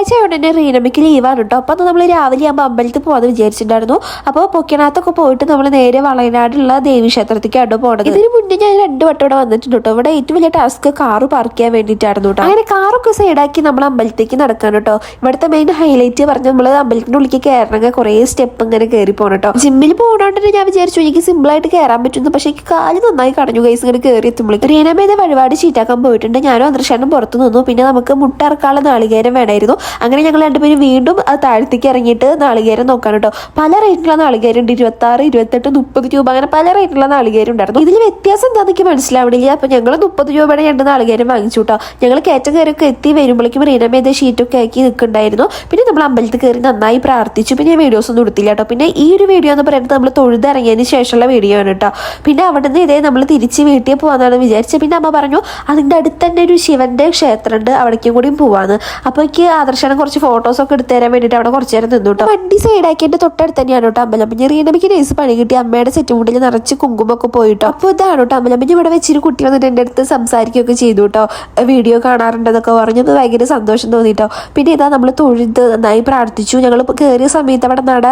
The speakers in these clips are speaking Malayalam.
വെള്ളിയാഴ്ച ആയതുകൊണ്ട് തന്നെ റീനമ്മയ്ക്ക് ലീവാണ് കേട്ടോ. അപ്പോൾ നമ്മൾ രാവിലെ ആകുമ്പോൾ അമ്പലത്തിൽ പോകാമെന്ന് വിചാരിച്ചിട്ടുണ്ടായിരുന്നു. അപ്പോൾ പൊക്കിനകത്തൊക്കെ പോയിട്ട് നമ്മൾ നേരെ വളയനാടുള്ള ദേവീക്ഷേത്രത്തിലേക്കാണ് പോകുന്നത്. ഇതിന് മുന്നേ ഞാൻ 2 വട്ടം ഇവിടെ വന്നിട്ടുണ്ട് കേട്ടോ. ഇവിടെ ഏറ്റവും വലിയ ടാസ്ക് കാറ് പാർക്ക് ചെയ്യാൻ വേണ്ടിയിട്ടായിരുന്നു കേട്ടോ. അങ്ങനെ കാറൊക്കെ സൈഡാക്കി നമ്മൾ അമ്പലത്തേക്ക് നടക്കാൻ കേട്ടോ. ഇവിടുത്തെ മെയിൻ ഹൈലൈറ്റ് പറഞ്ഞ് നമ്മൾ അമ്പലത്തിൻ്റെ ഉള്ളിലേക്ക് കയറണമെങ്കിൽ കുറേ സ്റ്റെപ്പ് ഇങ്ങനെ കയറി പോകണം കേട്ടോ. ജിമ്മിൽ പോകണോണ്ട് ഞാൻ വിചാരിച്ചു എനിക്ക് സിമ്പിളായിട്ട് കയറാൻ പറ്റുന്നു. പക്ഷേ എനിക്ക് കാല് നന്നായി കടഞ്ഞു ഗൈസ്. ഇങ്ങനെ കയറി എത്തുമ്പോഴേക്കും റീനമ്മേനെ വഴിപാട് ചീറ്റാക്കാൻ പോയിട്ടുണ്ട്. ഞാനും അന്തർശാനും പുറത്തു നിന്നു. പിന്നെ നമുക്ക് മുട്ടറക്കാനുള്ള നാളികേരം വേണമായിരുന്നു. അങ്ങനെ ഞങ്ങൾ രണ്ടുപേരും വീണ്ടും താഴത്തേക്ക് ഇറങ്ങിയിട്ട് നാളികേരം നോക്കാൻ കേട്ടോ. പല റേറ്റിലുള്ള നാളികേരം ഉണ്ട്. 26, 28, 30 രൂപ അങ്ങനെ പല റേറ്റിലുള്ള നാളികേരം ഉണ്ടായിരുന്നു. ഇതിൽ വ്യത്യാസം എന്താണെന്ന് എനിക്ക് മനസ്സിലാവണില്ല. അപ്പോൾ ഞങ്ങൾ 30 രൂപയുടെ 2 നാളികേരം വാങ്ങിച്ചു കേട്ടോ. ഞങ്ങൾ കയറ്റം കയറിയൊക്കെ എത്തി വരുമ്പോഴേക്കും റീനമ്മേന്റെ ഷീറ്റൊക്കെ ആക്കി നിൽക്കുന്നുണ്ടായിരുന്നു. പിന്നെ നമ്മൾ അമ്പലത്തിൽ കയറി നന്നായി പ്രാർത്ഥിച്ചു. പിന്നെ വീഡിയോസ് ഒന്നും എടുത്തില്ല കേട്ടോ. പിന്നെ ഈ ഒരു വീഡിയോ എന്ന് പറയുന്നത് നമ്മൾ തൊഴുതിറങ്ങിയതിന് ശേഷമുള്ള വീഡിയോ ആണ് കേട്ടോ. പിന്നെ അവിടെ നിന്ന് ഇതേ നമ്മൾ തിരിച്ച് വീട്ടിൽ പോകാന്നാണ് വിചാരിച്ചത്. പിന്നെ അമ്മ പറഞ്ഞു അതിൻ്റെ അടുത്ത് തന്നെ ഒരു ശിവന്റെ ക്ഷേത്രം ഉണ്ട്, അവിടേക്കും കൂടിയും പോവാന്ന്. അപ്പോൾ എനിക്ക് ആദർശനം കുറച്ച് ഫോട്ടോസൊക്കെ എടുത്തു തരാൻ വേണ്ടിയിട്ട് അവിടെ കുറച്ച് നേരം നിന്നു കേട്ടോ. വണ്ടി സൈഡാക്കി എൻ്റെ തൊട്ടടുത്ത് തന്നെയാണ് കേട്ടോ അമ്പലം. പിന്നെ റീനമ്മയ്ക്ക് നൈസ് പണി കിട്ടി. അമ്മയുടെ സെറ്റ് മുണ്ടിൽ നിറച്ച് കുങ്കുമൊക്കെ പോയിട്ടോ. അപ്പോൾ ഇതാണ് കേട്ടോ അമ്പലം. പിന്നെ ഇവിടെ വെച്ചിട്ട് കുട്ടി വന്നിട്ട് എൻ്റെ അടുത്ത് സംസാരിക്കുകയൊക്കെ ചെയ്തു കേട്ടോ. വീഡിയോ കാണാറുണ്ടെന്നൊക്കെ പറഞ്ഞത് ഭയങ്കര സന്തോഷം തോന്നിട്ടോ. പിന്നെ ഇതാ നമ്മൾ തൊഴുത് നന്നായി പ്രാർത്ഥിച്ചു. ഞങ്ങൾ കയറിയ സമയത്ത് അവിടെ നട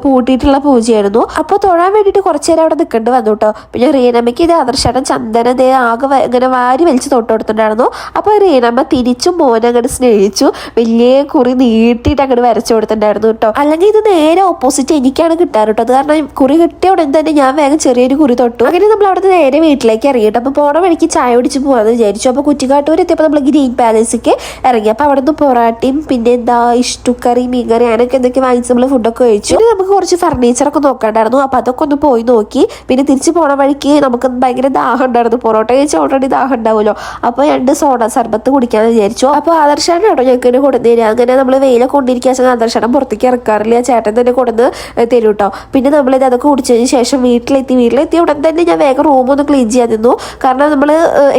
പൂട്ടിയിട്ടുള്ള പൂജയായിരുന്നു. അപ്പോൾ തൊഴാൻ വേണ്ടിയിട്ട് കുറച്ച് നേരം അവിടെ നിൽക്കേണ്ടി വന്നു കേട്ടോ. പിന്നെ റീനമ്മയ്ക്ക് ഇത് ആദർശാണ് ചന്ദന ദേ ആകെ ഇങ്ങനെ വാരി വലിച്ച് തൊട്ട് കൊടുത്തിട്ടുണ്ടായിരുന്നു. അപ്പോൾ റീനമ്മ തിരിച്ചും മോനെ അങ്ങോട്ട് സ്നേഹിച്ചു. വലിയ കുറി നീട്ടിയിട്ട് അങ്ങോട്ട് വരച്ചു കൊടുത്തിട്ടുണ്ടായിരുന്നു കേട്ടോ. അല്ലെങ്കിൽ ഇത് നേരെ ഓപ്പോസിറ്റ് എനിക്കാണ് കിട്ടാറ് കേട്ടോ. അത് കാരണം കുറി കിട്ടിയ ഉടൻ തന്നെ ഞാൻ വേഗം ചെറിയൊരു കുറി തൊട്ടു. അങ്ങനെ നമ്മൾ അവിടെ നേരെ വീട്ടിലേക്ക് ഇറങ്ങിയിട്ട് അപ്പോൾ പോണ വഴിക്ക് ചായ കുടിച്ച് പോകാമെന്ന് വിചാരിച്ചു. അപ്പോൾ കുറ്റിക്കാട്ടൂർ എത്തിയപ്പോൾ നമ്മൾ ഗ്രീൻ പാലസിലേക്ക് ഇറങ്ങി. അപ്പോൾ അവിടെ നിന്ന് പൊറാട്ടയും പിന്നെ എന്താ ഇഷ്ടുക്കറി മീൻകറി അങ്ങനെയൊക്കെ എന്തൊക്കെ വാങ്ങിച്ച് നമ്മൾ ഫുഡൊക്കെ കഴിച്ചു. പിന്നെ നമുക്ക് കുറച്ച് ഫർണിച്ചറൊക്കെ നോക്കാണ്ടായിരുന്നു. അപ്പോൾ അതൊക്കെ ഒന്ന് പോയി നോക്കി. പിന്നെ തിരിച്ച് പോണ വഴിക്ക് നമുക്ക് ഭയങ്കര ദാഹം ഉണ്ടായിരുന്നു. പൊറോട്ട കഴിച്ചാൽ ഓൾറെഡി ദാഹം ഉണ്ടാവുമല്ലോ. അപ്പോൾ 2 സോഡ സർബത്ത് കുടിക്കാമെന്ന് വിചാരിച്ചു. അപ്പോൾ ആദർശാണ് കേട്ടോ ഞങ്ങൾക്ക് തന്നെ കൊടുന്നേര്. അങ്ങനെ നമ്മൾ വെയിലൊക്കെ കൊണ്ടിരിക്കുക ആദർശാനം പുറത്തേക്ക് ഇറക്കാറില്ല. ചേട്ടൻ തന്നെ കൊടുന്ന് തരും കേട്ടോ. പിന്നെ നമ്മളിത് അതൊക്കെ കുടിച്ചതിന് ശേഷം വീട്ടിലെത്തി ഉടൻ തന്നെ ഞാൻ വേഗം റൂമൊന്ന് ക്ലീൻ ചെയ്യാൻ നിന്നു. കാരണം നമ്മൾ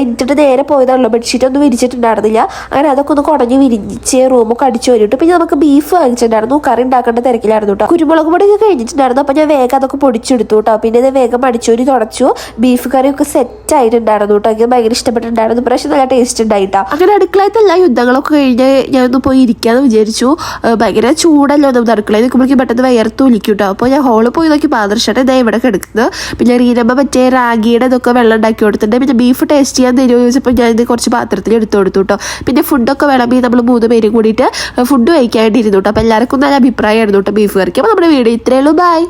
എന്നിട്ട് നേരെ പോയതാണല്ലോ. ബെഡ്ഷീറ്റ് ഒന്നും വിരിച്ചിട്ടുണ്ടായിരുന്നില്ല. അങ്ങനെ അതൊക്കെ ഒന്ന് കുടഞ്ഞ് വിരിച്ച് റൂമൊക്കെ അടിച്ചു വരിട്ടു. പിന്നെ നമുക്ക് ബീഫ് വാങ്ങിച്ചിട്ടുണ്ടായിരുന്നു. കറി ഉണ്ടാക്കേണ്ട തിരക്കിലായിരുന്നു കേട്ടോ. കുരുമുളക് പൊടി കഴിഞ്ഞിട്ടുണ്ടായിരുന്നു. അപ്പോൾ ഞാൻ വേഗം അതൊക്കെ പൊടിച്ചെടുത്തു കേട്ടോ. പിന്നെ ഇത് വേഗം അടിച്ചോരി തുടച്ചു. ബീഫ് കറിയൊക്കെ സെറ്റ് ആയിട്ടുണ്ടായിരുന്നു കേട്ടോ. എനിക്ക് ഭയങ്കര ഇഷ്ടപ്പെട്ടിട്ടുണ്ടായിരുന്നു. പക്ഷേ നല്ല ടേസ്റ്റ് ഉണ്ടായിട്ടാ. അങ്ങനെ അടുക്കളയത്തെ എല്ലാ യുദ്ധങ്ങളൊക്കെ കഴിഞ്ഞ് ഞാനൊന്ന് പോയി ഇരിക്കാന്ന് വിചാരിച്ചു. ഭയങ്കര ചൂടല്ലോ നമ്മൾ അടുക്കളയിൽ നിൽക്കുമ്പോഴേക്കും പെട്ടെന്ന് വയർത്ത് ഒലിക്കും കേട്ടോ. അപ്പോൾ ഞാൻ ഹോളിൽ പോയി നോക്കി പാദർശട്ടെ ഇതാ ഇവിടെ കിടക്കുന്നത്. പിന്നെ റീനമ്മ മറ്റേ റാഗിയുടെ ഇതൊക്കെ വെള്ളം ഉണ്ടാക്കി കൊടുത്തിട്ടുണ്ട്. പിന്നെ ബീഫ് ടേസ്റ്റ് ചെയ്യാൻ തരുമോ ചോദിച്ചപ്പോൾ ഞാൻ ഇത് കുറച്ച് പാത്രത്തിൽ എടുത്തു കൊടുത്തു കേട്ടോ. പിന്നെ ഫുഡൊക്കെ വിളമ്പി നമ്മൾ 3 പേരും കൂടിയിട്ട് ഫുഡ് കഴിക്കാണ്ടിരുന്നു കേട്ടോ. അപ്പോൾ എല്ലാവർക്കും നല്ല അഭിപ്രായമായിരുന്നു കേട്ടോ ബീഫ് കറിക്ക്. അപ്പോൾ നമ്മുടെ വീഡിയോ ഇത്രയേ ഉള്ളൂ. ബൈ.